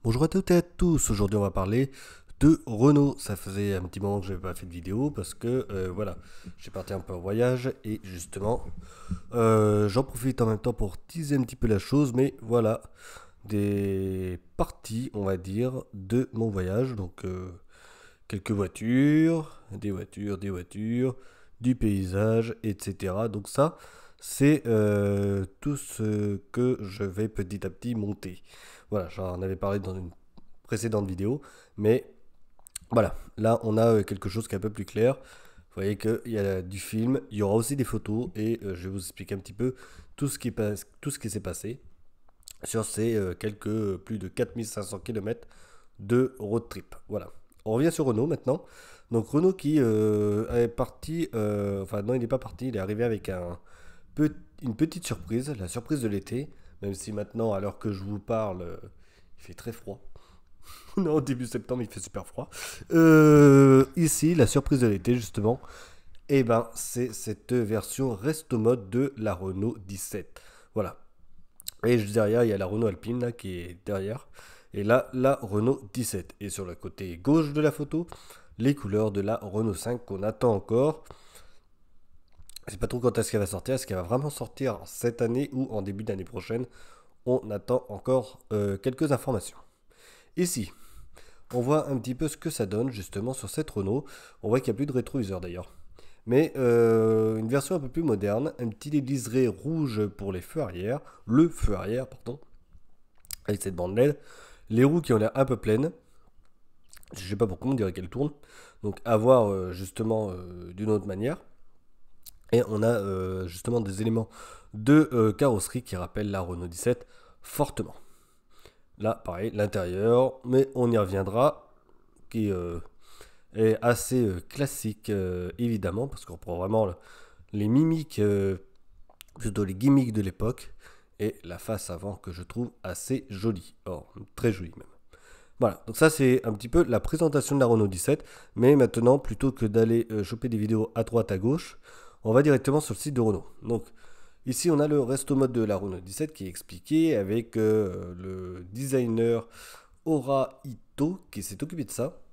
Bonjour à toutes et à tous, aujourd'hui on va parler de Renault. Ça faisait un petit moment que je n'avais pas fait de vidéo parce que voilà, j'ai parti un peu en voyage et justement j'en profite en même temps pour teaser un petit peu la chose, mais voilà, des parties on va dire de mon voyage. Donc quelques voitures, des voitures, du paysage, etc. Donc ça c'est tout ce que je vais petit à petit monter. Voilà, j'en avais parlé dans une précédente vidéo, mais voilà, là on a quelque chose qui est un peu plus clair. Vous voyez qu'il y a du film, il y aura aussi des photos et je vais vous expliquer un petit peu tout ce qui s'est passé sur ces quelques plus de 4500 km de road trip. Voilà. On revient sur Renault maintenant. Donc Renault qui est parti, enfin non il n'est pas parti, il est arrivé avec une petite surprise, la surprise de l'été, même si maintenant à l'heure que je vous parle, il fait très froid. Non, début septembre, il fait super froid. Ici, la surprise de l'été, justement, eh ben, c'est cette version resto mode de la Renault 17. Voilà. Et juste derrière, il y a la Renault Alpine, là, qui est derrière. Et là, la Renault 17. Et sur le côté gauche de la photo, les couleurs de la Renault 5 qu'on attend encore. Je sais pas trop quand est-ce qu'elle va sortir. Est-ce qu'elle va vraiment sortir cette année ou en début d'année prochaine? On attend encore quelques informations. Ici, on voit un petit peu ce que ça donne justement sur cette Renault. On voit qu'il n'y a plus de rétroviseur d'ailleurs. Mais une version un peu plus moderne, un petit liseré rouge pour les feux arrière, le feu arrière, pardon, avec cette bande LED. Les roues qui ont l'air un peu pleines. Je ne sais pas pourquoi on dirait qu'elles tournent. Donc à voir justement d'une autre manière. Et on a justement des éléments de carrosserie qui rappellent la Renault 17 fortement. Là, pareil, l'intérieur, mais on y reviendra, qui est assez classique, évidemment, parce qu'on prend vraiment les mimiques, plutôt les gimmicks de l'époque, et la face avant que je trouve assez jolie. Oh, très jolie même. Voilà, donc ça c'est un petit peu la présentation de la Renault 17, mais maintenant, plutôt que d'aller choper des vidéos à droite, à gauche, on va directement sur le site de Renault. Donc, ici, on a le resto mode de la Renault 17 qui est expliqué avec le designer Ora Ito qui s'est occupé de ça.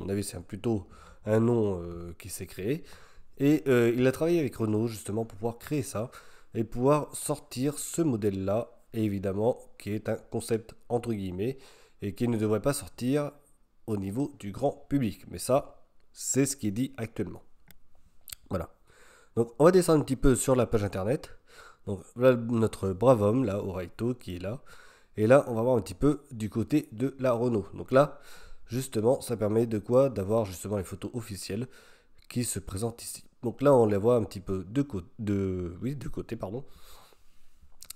À mon avis, c'est plutôt un nom qui s'est créé. Et il a travaillé avec Renault justement pour pouvoir créer ça et pouvoir sortir ce modèle-là, et évidemment, qui est un concept entre guillemets et qui ne devrait pas sortir au niveau du grand public. Mais ça, c'est ce qui est dit actuellement. Voilà. Donc, on va descendre un petit peu sur la page internet. Donc, voilà notre brave homme, là, Oraito, qui est là. Et là, on va voir un petit peu du côté de la Renault. Donc là, justement, ça permet de quoi? D'avoir justement les photos officielles qui se présentent ici. Donc là, on les voit un petit peu de côté, pardon.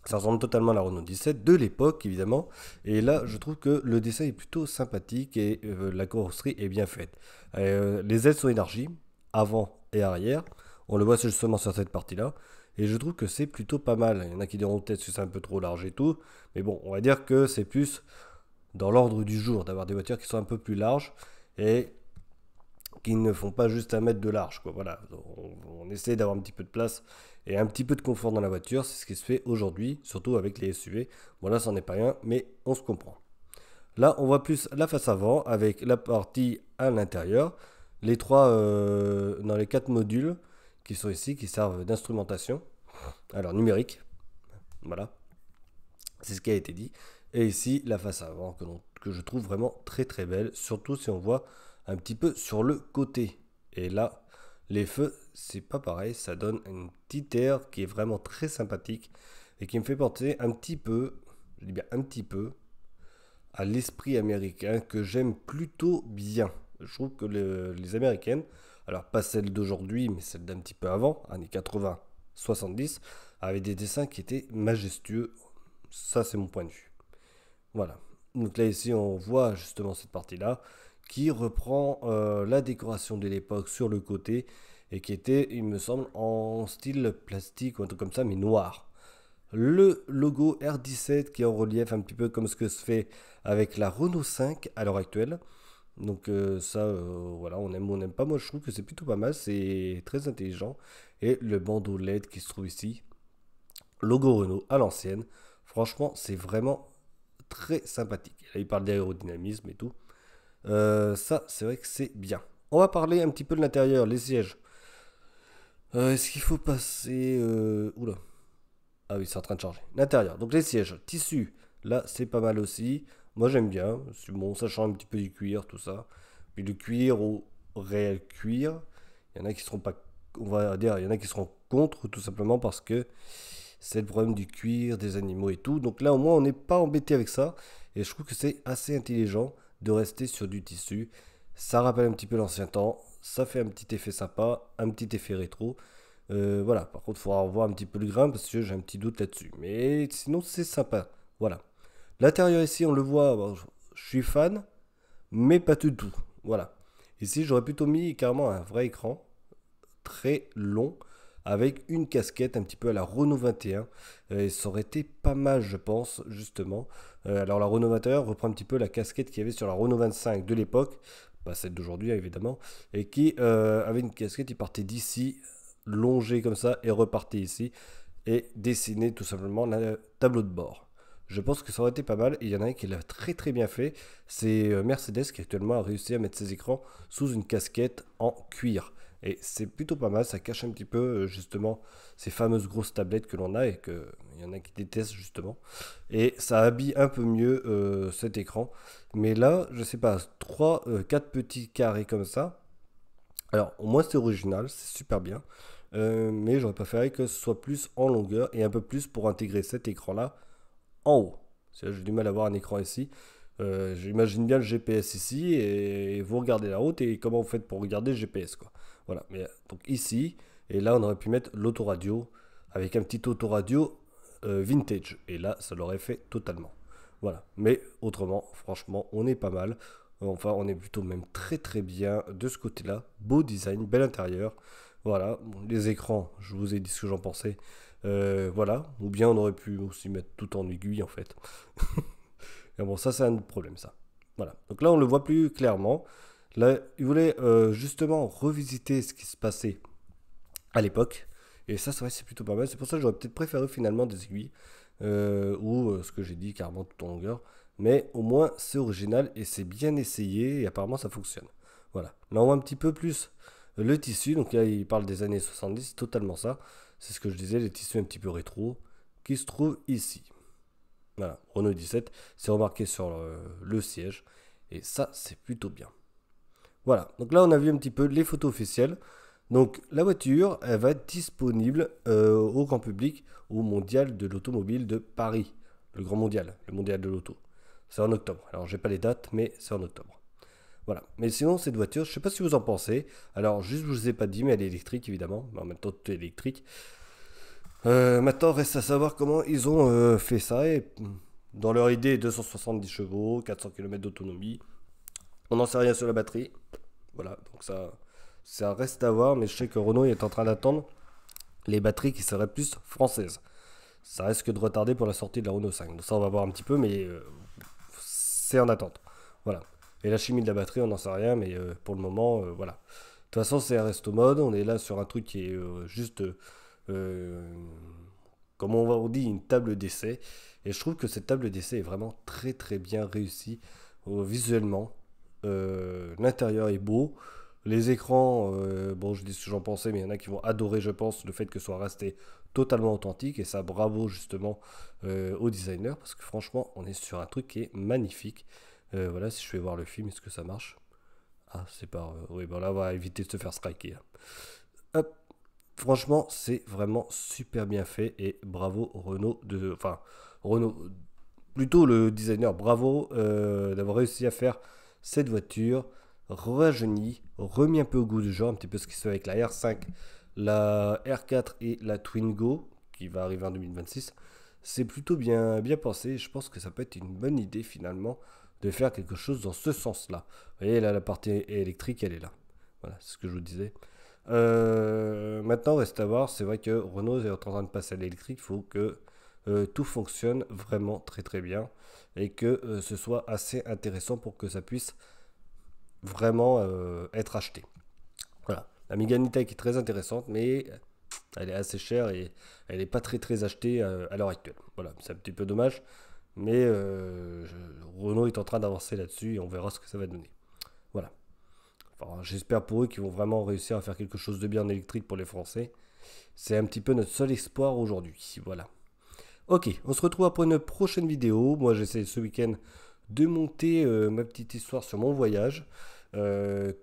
Ça ressemble totalement à la Renault 17 de l'époque, évidemment. Et là, je trouve que le dessin est plutôt sympathique et la carrosserie est bien faite. Les ailes sont élargies, avant et arrière. On le voit justement sur cette partie-là. Et je trouve que c'est plutôt pas mal. Il y en a qui diront peut-être que c'est un peu trop large et tout. Mais bon, on va dire que c'est plus dans l'ordre du jour d'avoir des voitures qui sont un peu plus larges et qui ne font pas juste un mètre de large, quoi. Voilà, on essaie d'avoir un petit peu de place et un petit peu de confort dans la voiture. C'est ce qui se fait aujourd'hui, surtout avec les SUV. Bon là, c'en est pas rien, mais on se comprend. Là, on voit plus la face avant avec la partie à l'intérieur. Les trois, dans les quatre modules qui sont ici, qui servent d'instrumentation. Alors, numérique, voilà, c'est ce qui a été dit. Et ici, la face avant, que je trouve vraiment très très belle, surtout si on voit un petit peu sur le côté. Et là, les feux, c'est pas pareil, ça donne une petite air qui est vraiment très sympathique et qui me fait penser un petit peu, je dis bien un petit peu, à l'esprit américain que j'aime plutôt bien. Je trouve que les américaines, alors pas celles d'aujourd'hui, mais celles d'un petit peu avant, années 80, 70, avaient des dessins qui étaient majestueux. Ça, c'est mon point de vue. Voilà. Donc là, ici, on voit justement cette partie-là qui reprend la décoration de l'époque sur le côté et qui était, il me semble, en style plastique ou un truc comme ça, mais noir. Le logo R17 qui est en relief un petit peu comme ce que se fait avec la Renault 5 à l'heure actuelle. Donc ça, voilà, on aime ou on n'aime pas. Moi, je trouve que c'est plutôt pas mal, c'est très intelligent. Et le bandeau LED qui se trouve ici, logo Renault à l'ancienne. Franchement, c'est vraiment très sympathique. Là, il parle d'aérodynamisme et tout. Ça, c'est vrai que c'est bien. On va parler un petit peu de l'intérieur, les sièges. Est-ce qu'il faut passer... Oula. Ah oui, c'est en train de charger. L'intérieur. Donc les sièges, tissu. Là, c'est pas mal aussi. Moi, j'aime bien. Bon, ça change un petit peu du cuir, tout ça. Puis du cuir au réel cuir. Il y en a qui seront pas... On va dire, il y en a qui seront contre, tout simplement parce que c'est le problème du cuir, des animaux et tout. Donc là, au moins, on n'est pas embêté avec ça. Et je trouve que c'est assez intelligent de rester sur du tissu. Ça rappelle un petit peu l'ancien temps. Ça fait un petit effet sympa, un petit effet rétro. Voilà, par contre, il faudra revoir un petit peu le grain parce que j'ai un petit doute là-dessus. Mais sinon, c'est sympa. Voilà. L'intérieur ici, on le voit, bon, je suis fan, mais pas du tout. Voilà. Ici, j'aurais plutôt mis carrément un vrai écran, très long, avec une casquette un petit peu à la Renault 21. Et ça aurait été pas mal, je pense, justement. Alors, la Renault 21 reprend un petit peu la casquette qu'il y avait sur la Renault 25 de l'époque, pas celle d'aujourd'hui, évidemment, et qui avait une casquette qui partait d'ici, longée comme ça, et repartait ici, et dessiner tout simplement le tableau de bord. Je pense que ça aurait été pas mal. Et il y en a un qui l'a très très bien fait. C'est Mercedes qui actuellement a réussi à mettre ses écrans sous une casquette en cuir. Et c'est plutôt pas mal. Ça cache un petit peu justement ces fameuses grosses tablettes que l'on a et qu'il y en a qui détestent justement. Et ça habille un peu mieux cet écran. Mais là, je sais pas, 3, 4 petits carrés comme ça. Alors, au moins c'est original, c'est super bien. Mais j'aurais préféré que ce soit plus en longueur et un peu plus pour intégrer cet écran-là en haut. J'ai du mal à voir un écran ici. J'imagine bien le GPS ici et vous regardez la route et comment vous faites pour regarder le GPS quoi. Voilà. Mais donc ici et là on aurait pu mettre l'autoradio avec un petit autoradio vintage et là ça l'aurait fait totalement. Voilà. Mais autrement, franchement, on est pas mal. Enfin, on est plutôt même très très bien de ce côté-là. Beau design, bel intérieur. Voilà, bon, les écrans, je vous ai dit ce que j'en pensais. Voilà, ou bien on aurait pu aussi mettre tout en aiguille en fait. Et bon, ça c'est un autre problème ça. Voilà, donc là on le voit plus clairement. Là, il voulait justement revisiter ce qui se passait à l'époque. Et ça, c'est vrai, c'est plutôt pas mal. C'est pour ça que j'aurais peut-être préféré finalement des aiguilles. Ou ce que j'ai dit, carrément tout en longueur. Mais au moins, c'est original et c'est bien essayé. Et apparemment, ça fonctionne. Voilà. Là, on voit un petit peu plus le tissu. Donc là, il parle des années 70. C'est totalement ça. C'est ce que je disais, les tissus un petit peu rétro qui se trouvent ici. Voilà. Renault 17. C'est remarqué sur le siège. Et ça, c'est plutôt bien. Voilà. Donc là, on a vu un petit peu les photos officielles. Donc la voiture, elle va être disponible au grand public au mondial de l'automobile de Paris. Le grand mondial, le mondial de l'auto. C'est en octobre. Alors j'ai pas les dates, mais c'est en octobre. Voilà. Mais sinon, cette voiture, je sais pas si vous en pensez. Alors juste, je vous ai pas dit, mais elle est électrique évidemment. Mais en même temps, tout est électrique. Maintenant, reste à savoir comment ils ont fait ça. Et dans leur idée, 270 chevaux, 400 km d'autonomie. On n'en sait rien sur la batterie. Voilà, donc ça reste à voir, mais je sais que Renault est en train d'attendre les batteries qui seraient plus françaises. Ça risque de retarder pour la sortie de la Renault 5. Donc ça, on va voir un petit peu, mais c'est en attente. Voilà. Et la chimie de la batterie, on n'en sait rien, mais pour le moment, voilà. De toute façon, c'est un resto mode. On est là sur un truc qui est juste, comme on dit, une table d'essai. Et je trouve que cette table d'essai est vraiment très très bien réussie visuellement. L'intérieur est beau. Les écrans, bon, je dis ce que j'en pensais, mais il y en a qui vont adorer, je pense, le fait que ce soit resté totalement authentique. Et ça, bravo justement au designer, parce que franchement, on est sur un truc qui est magnifique. Voilà, si je fais voir le film, est-ce que ça marche? Ah, c'est pas. Oui, bon, là, on va éviter de se faire striker, hein. Hop. Franchement, c'est vraiment super bien fait. Et bravo Renault, enfin, Renault, plutôt le designer, bravo d'avoir réussi à faire cette voiture rajeunie, remis un peu au goût du jour, un petit peu ce qui se fait avec la R5, la R4 et la Twingo qui va arriver en 2026. C'est plutôt bien pensé. Je pense que ça peut être une bonne idée finalement de faire quelque chose dans ce sens-là. Vous voyez là, la partie électrique, elle est là. Voilà, c'est ce que je vous disais. Maintenant, reste à voir. C'est vrai que Renault est en train de passer à l'électrique. Il faut que tout fonctionne vraiment très très bien et que ce soit assez intéressant pour que ça puisse vraiment être acheté. Voilà. La Megane E-Tech est très intéressante, mais elle est assez chère et elle n'est pas très très achetée à l'heure actuelle. Voilà, c'est un petit peu dommage. Mais Renault est en train d'avancer là-dessus et on verra ce que ça va donner. Voilà. Enfin, j'espère pour eux qu'ils vont vraiment réussir à faire quelque chose de bien en électrique pour les Français. C'est un petit peu notre seul espoir aujourd'hui. Voilà. Ok, on se retrouve après une prochaine vidéo. Moi, j'essaie ce week-end de monter ma petite histoire sur mon voyage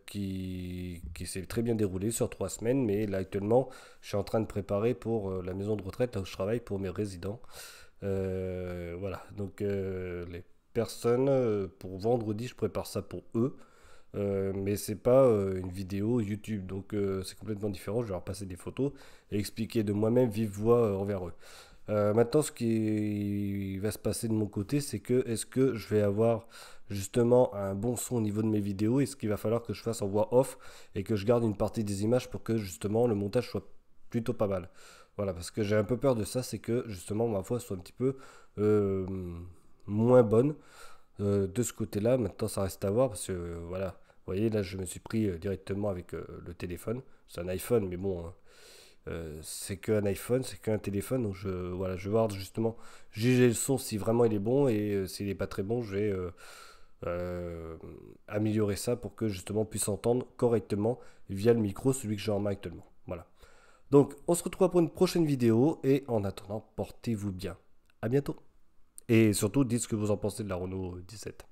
qui s'est très bien déroulé sur 3 semaines. Mais là, actuellement, je suis en train de préparer pour la maison de retraite là où je travaille pour mes résidents. Voilà, donc les personnes, pour vendredi, je prépare ça pour eux. Mais c'est pas une vidéo YouTube, donc c'est complètement différent. Je vais leur passer des photos et expliquer de moi-même vive voix envers eux. Maintenant, ce qui va se passer de mon côté, c'est que est-ce que je vais avoir justement un bon son au niveau de mes vidéos? Est-ce qu'il va falloir que je fasse en voix off et que je garde une partie des images pour que justement le montage soit plutôt pas mal? Voilà, parce que j'ai un peu peur de ça, c'est que justement ma voix soit un petit peu euh, moins bonne de ce côté-là. Maintenant, ça reste à voir parce que voilà, vous voyez, là, je me suis pris directement avec le téléphone. C'est un iPhone, mais bon, hein, c'est qu'un iPhone, c'est qu'un téléphone. Donc, voilà, je vais voir justement juger le son si vraiment il est bon et s'il n'est pas très bon, je vais euh, améliorer ça pour que justement on puisse entendre correctement via le micro celui que j'ai en main actuellement. Voilà. Donc, on se retrouve pour une prochaine vidéo et en attendant, portez-vous bien. À bientôt. Et surtout, dites ce que vous en pensez de la Renault 17.